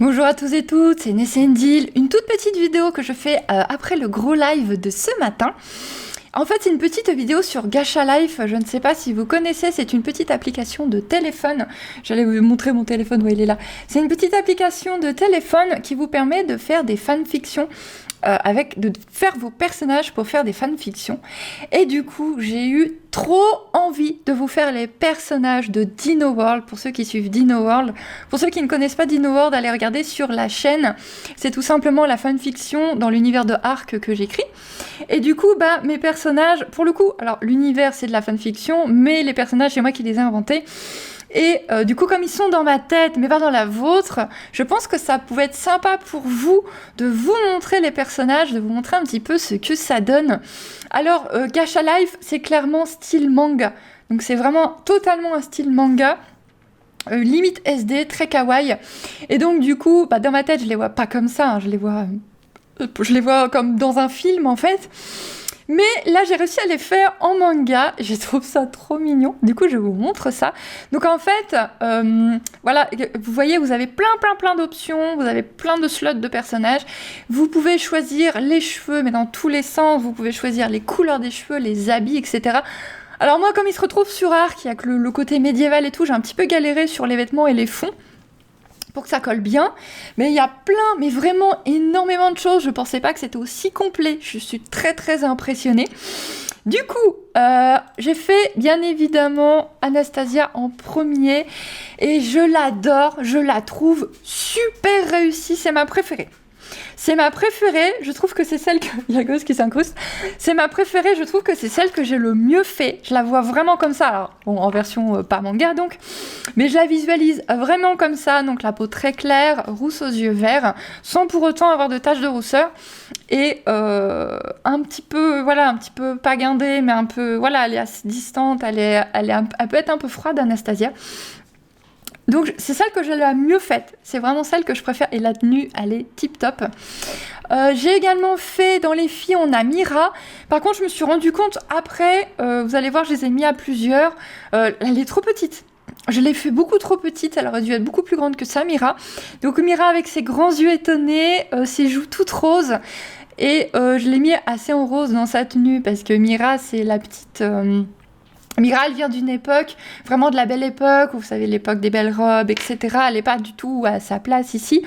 Bonjour à tous et toutes, c'est Nessendil, une toute petite vidéo que je fais après le gros live de ce matin. En fait, c'est une petite vidéo sur Gacha Life, je ne sais pas si vous connaissez, c'est une petite application de téléphone. J'allais vous montrer mon téléphone, ouais, il est là. C'est une petite application de téléphone qui vous permet de faire des fanfictions, de faire vos personnages pour faire des fanfictions. Et du coup, j'ai eu trop envie de vous faire les personnages de Dino World, pour ceux qui suivent Dino World. Pour ceux qui ne connaissent pas Dino World, allez regarder sur la chaîne. C'est tout simplement la fanfiction dans l'univers de Arc que j'écris. Et du coup, mes personnages, pour le coup, alors l'univers c'est de la fanfiction, mais les personnages, c'est moi qui les ai inventés. Et du coup, comme ils sont dans ma tête, mais pas dans la vôtre, je pense que ça pouvait être sympa pour vous de vous montrer les personnages, de vous montrer un petit peu ce que ça donne. Alors, Gacha Life, c'est clairement style manga. Donc c'est vraiment totalement un style manga. Limite SD, très kawaii. Et donc du coup, dans ma tête, je les vois pas comme ça, hein, je les vois comme dans un film en fait. Mais là, j'ai réussi à les faire en manga. Je trouve ça trop mignon. Du coup, je vous montre ça. Donc, en fait, voilà, vous voyez, vous avez plein d'options. Vous avez plein de slots de personnages. Vous pouvez choisir les cheveux, mais dans tous les sens. Vous pouvez choisir les couleurs des cheveux, les habits, etc. Alors moi, comme il se retrouve sur Arc, il y a que le côté médiéval et tout, j'ai un petit peu galéré sur les vêtements et les fonds pour que ça colle bien, mais il y a mais vraiment énormément de choses, je pensais pas que c'était aussi complet, je suis très impressionnée. Du coup, j'ai fait bien évidemment Anastasia en premier, et je l'adore, je la trouve super réussie, c'est ma préférée. C'est ma préférée, je trouve que c'est celle que... Il y a Ghost qui s'incruste. C'est ma préférée, je trouve que c'est celle que j'ai le mieux fait. Je la vois vraiment comme ça, alors bon, en version pas manga donc. Mais je la visualise vraiment comme ça, donc la peau très claire, rousse aux yeux verts, sans pour autant avoir de taches de rousseur. Et un petit peu pas guindée, mais un peu, voilà, elle est assez distante, elle peut être un peu froide, Anastasia. Donc c'est celle que j'ai la mieux faite, c'est vraiment celle que je préfère, et la tenue elle est tip top. J'ai également fait, dans les filles on a Mira, par contre je me suis rendu compte après, vous allez voir je les ai mis à plusieurs, elle est trop petite. Je l'ai fait beaucoup trop petite, elle aurait dû être beaucoup plus grande que ça, Mira. Donc Mira avec ses grands yeux étonnés, ses joues toutes roses, et je l'ai mis assez en rose dans sa tenue, parce que Mira c'est la petite... Mira, elle vient d'une époque, vraiment de la belle époque, où vous savez, l'époque des belles robes, etc. Elle n'est pas du tout à sa place ici.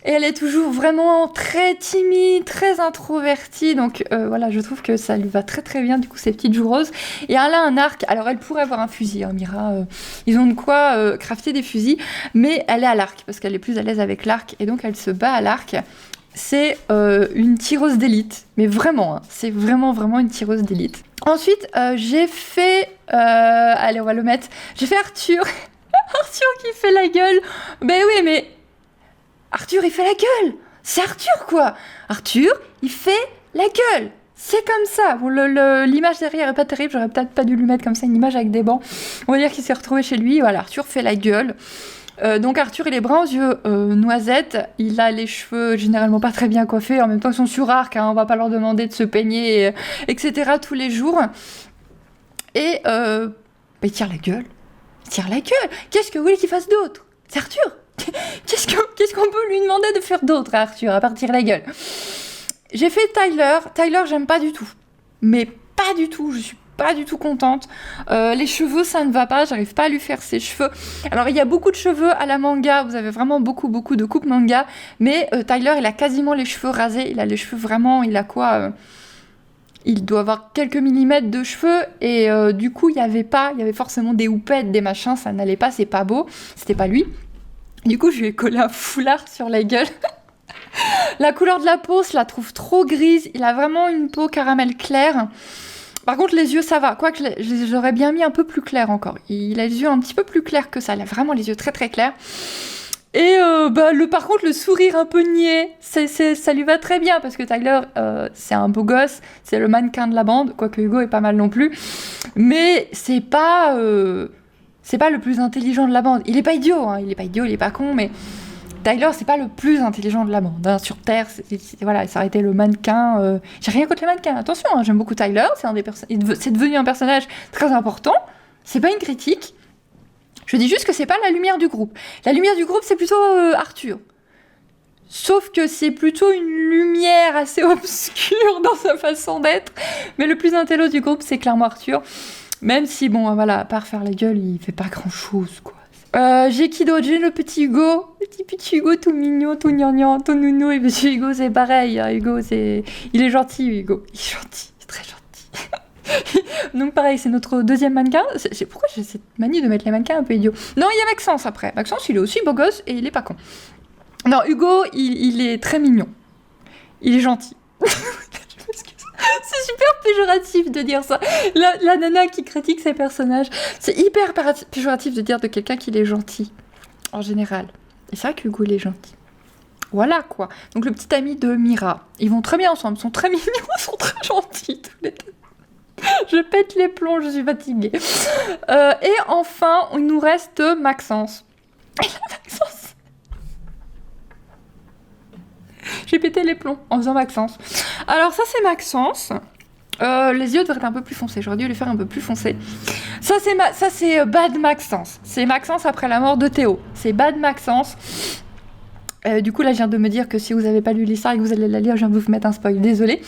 Et elle est toujours vraiment très timide, très introvertie. Donc voilà, je trouve que ça lui va très bien, du coup, ces petites joues roses. Et elle a un arc. Alors, elle pourrait avoir un fusil, hein, Mira. Ils ont de quoi crafter des fusils. Mais elle est à l'arc, parce qu'elle est plus à l'aise avec l'arc. Et donc, elle se bat à l'arc. C'est une tireuse d'élite. Mais vraiment, hein, c'est vraiment une tireuse d'élite. Ensuite, j'ai fait... allez, on va le mettre. J'ai fait Arthur. Arthur qui fait la gueule. Ben oui, mais... Arthur, il fait la gueule. C'est Arthur, quoi. Arthur, il fait la gueule. C'est comme ça. Bon, l'image derrière est pas terrible. J'aurais peut-être pas dû lui mettre comme ça une image avec des bancs. On va dire qu'il s'est retrouvé chez lui. Voilà, Arthur fait la gueule. Donc Arthur, il est brun aux yeux noisettes, il a les cheveux généralement pas très bien coiffés, en même temps ils sont sur Arc, hein, on va pas leur demander de se peigner, etc. tous les jours. Et il tire la gueule. Qu'est-ce que vous voulez qu'il fasse d'autre? C'est Arthur. Qu'est-ce qu'on peut lui demander de faire d'autre à Arthur, à part tirer la gueule? J'ai fait Tyler. Tyler, j'aime pas du tout. Mais pas du tout, je suis pas du tout contente. Les cheveux, ça ne va pas, j'arrive pas à lui faire ses cheveux. Alors, il y a beaucoup de cheveux à la manga, vous avez vraiment beaucoup de coupes manga, mais Tyler, il a quasiment les cheveux rasés, il a les cheveux vraiment, il a quoi il doit avoir quelques millimètres de cheveux, et du coup, il y avait forcément des houpettes, des machins, ça n'allait pas, c'est pas beau, c'était pas lui. Du coup, je lui ai collé un foulard sur la gueule. La couleur de la peau, je la trouve trop grise, il a vraiment une peau caramel clair. Par contre, les yeux, ça va. Quoique, j'aurais bien mis un peu plus clair encore. Il a les yeux un petit peu plus clairs que ça. Il a vraiment les yeux très clairs. Et par contre, le sourire un peu niais, ça lui va très bien. Parce que Tyler, c'est un beau gosse. C'est le mannequin de la bande. Quoique Hugo est pas mal non plus. Mais c'est pas le plus intelligent de la bande. Il est pas idiot, hein. Il est pas con, mais... Tyler, c'est pas le plus intelligent de la bande. Hein. Sur Terre, voilà, ça aurait été le mannequin. J'ai rien contre les mannequins, attention, hein, j'aime beaucoup Tyler, c'est devenu un personnage très important. C'est pas une critique. Je dis juste que c'est pas la lumière du groupe. La lumière du groupe, c'est plutôt Arthur. Sauf que c'est plutôt une lumière assez obscure dans sa façon d'être. Mais le plus intello du groupe, c'est clairement Arthur. Même si, bon, voilà, à part faire la gueule, il fait pas grand-chose, quoi. J'ai qui d'autre? J'ai le petit Hugo. Le petit Hugo tout mignon, tout gnangnan, tout nounou. Et monsieur Hugo, c'est pareil. Hein. Hugo, il est gentil, Hugo. Il est gentil, il est très gentil. Donc pareil, c'est notre deuxième mannequin. Pourquoi j'ai cette manie de mettre les mannequins un peu idiots? Non, il y a Maxence après. Maxence, il est aussi beau gosse et il est pas con. Non, Hugo, il est très mignon. Il est gentil. C'est super péjoratif de dire ça. La nana qui critique ses personnages, c'est hyper péjoratif de dire de quelqu'un qu'il est gentil, en général. Et c'est vrai qu'Hugo, il est gentil. Voilà, quoi. Donc le petit ami de Mira. Ils vont très bien ensemble, ils sont très mignons, ils sont très gentils, tous les deux. Je pète les plombs, je suis fatiguée. Et enfin, il nous reste Maxence. Et là, Maxence... J'ai pété les plombs en faisant Maxence. Alors ça c'est Maxence. Les yeux devraient être un peu plus foncés. J'aurais dû les faire un peu plus foncés. Ça c'est Bad Maxence. C'est Maxence après la mort de Théo. C'est Bad Maxence. Du coup là je viens de me dire que si vous n'avez pas lu l'histoire et que vous allez la lire, je viens de vous mettre un spoil. Désolée.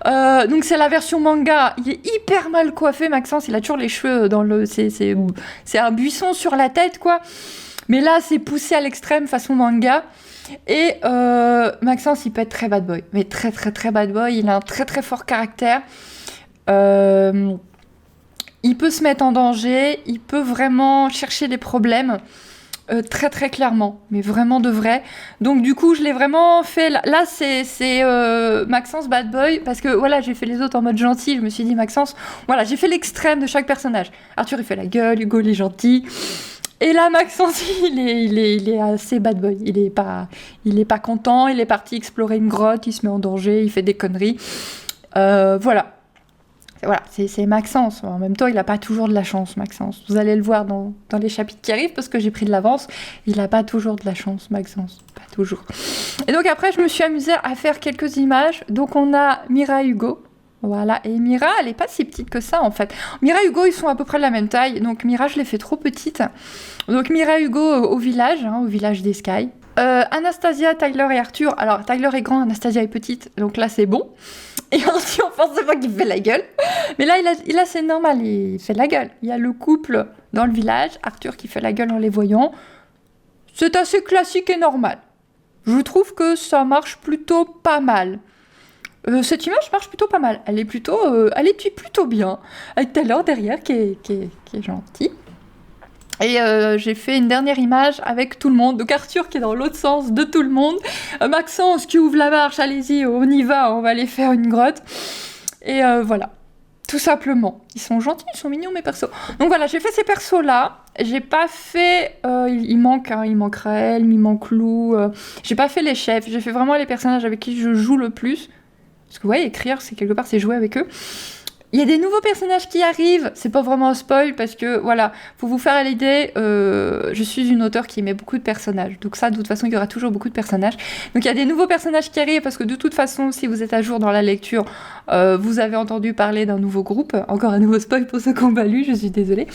Donc c'est la version manga. Il est hyper mal coiffé Maxence. Il a toujours les cheveux dans le... C'est un buisson sur la tête quoi. Mais là c'est poussé à l'extrême façon manga. Et Maxence, il peut être très bad boy, mais très très très bad boy. Il a un très très fort caractère. Il peut se mettre en danger. Il peut vraiment chercher des problèmes très très clairement, mais vraiment de vrai. Donc du coup, je l'ai vraiment fait. Là, c'est Maxence bad boy parce que voilà, j'ai fait les autres en mode gentil. Je me suis dit Maxence, voilà, j'ai fait l'extrême de chaque personnage. Arthur, il fait la gueule. Hugo, il est gentil. Et là, Maxence, il est assez bad boy. Il est pas content. Il est parti explorer une grotte. Il se met en danger. Il fait des conneries. Voilà, c'est Maxence. En même temps, il n'a pas toujours de la chance, Maxence. Vous allez le voir dans les chapitres qui arrivent parce que j'ai pris de l'avance. Il n'a pas toujours de la chance, Maxence. Pas toujours. Et donc après, je me suis amusée à faire quelques images. Donc on a Mira et Hugo. Voilà, et Mira, elle est pas si petite que ça en fait. Mira et Hugo, ils sont à peu près de la même taille, donc Mira, je l'ai fait trop petite. Donc Mira et Hugo au village des Sky. Anastasia, Tyler et Arthur. Alors Tyler est grand, Anastasia est petite, donc là c'est bon. Et Arthur, forcément qu'il fait la gueule. Mais là, c'est normal, il fait la gueule. Il y a le couple dans le village, Arthur qui fait la gueule en les voyant. C'est assez classique et normal. Je trouve que ça marche plutôt pas mal. Cette image marche plutôt pas mal. Elle est plutôt bien. Avec Tyler derrière qui est gentil. Et j'ai fait une dernière image avec tout le monde. Donc Arthur qui est dans l'autre sens de tout le monde. Maxence qui ouvre la marche. Allez-y, on y va. On va aller faire une grotte. Et voilà. Tout simplement. Ils sont gentils, ils sont mignons mes persos. Donc voilà, j'ai fait ces persos-là. J'ai pas fait... il manque Raël, il manque Lou. J'ai pas fait les chefs. J'ai fait vraiment les personnages avec qui je joue le plus. Parce que ouais, écrire, c'est quelque part, c'est jouer avec eux. Il y a des nouveaux personnages qui arrivent. C'est pas vraiment un spoil parce que, voilà, faut vous faire l'idée, je suis une auteure qui aimait beaucoup de personnages. Donc ça, de toute façon, il y aura toujours beaucoup de personnages. Donc il y a des nouveaux personnages qui arrivent parce que de toute façon, si vous êtes à jour dans la lecture, vous avez entendu parler d'un nouveau groupe. Encore un nouveau spoil pour ceux qui n'ont pas lu, je suis désolée.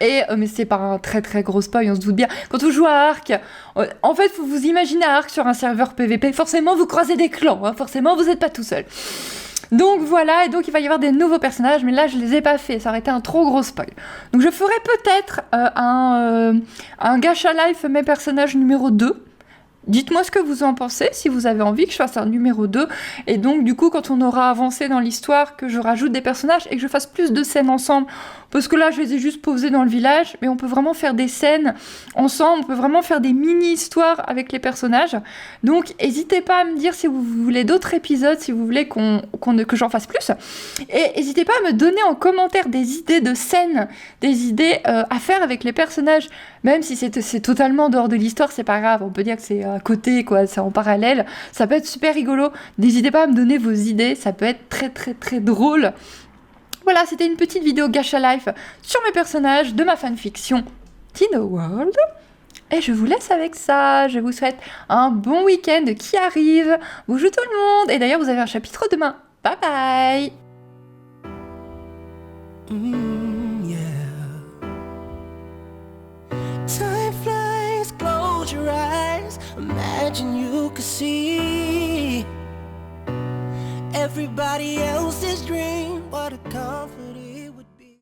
Et mais c'est pas un très très gros spoil, on se doute bien. Quand on joue à Ark, en fait, vous vous imaginez Ark sur un serveur PVP, forcément vous croisez des clans, hein, forcément vous n'êtes pas tout seul. Donc voilà, et donc il va y avoir des nouveaux personnages, mais là je les ai pas fait, ça aurait été un trop gros spoil. Donc je ferai peut-être un Gacha Life mes personnages numéro 2. Dites-moi ce que vous en pensez, si vous avez envie que je fasse un numéro 2. Et donc, du coup, quand on aura avancé dans l'histoire, que je rajoute des personnages et que je fasse plus de scènes ensemble. Parce que là, je les ai juste posés dans le village, mais on peut vraiment faire des scènes ensemble, on peut vraiment faire des mini-histoires avec les personnages. Donc, n'hésitez pas à me dire si vous voulez d'autres épisodes, si vous voulez que j'en fasse plus. Et n'hésitez pas à me donner en commentaire des idées de scènes, des idées à faire avec les personnages. Même si c'est totalement dehors de l'histoire, c'est pas grave, on peut dire que c'est à côté, quoi, c'est en parallèle. Ça peut être super rigolo. N'hésitez pas à me donner vos idées, ça peut être très très très drôle. Voilà, c'était une petite vidéo Gacha Life sur mes personnages de ma fanfiction Tino World. Et je vous laisse avec ça. Je vous souhaite un bon week-end qui arrive. Bonjour tout le monde. Et d'ailleurs, vous avez un chapitre demain. Bye bye. Time flies, close your eyes. Imagine imagine you could see everybody else's dream. What a comfort.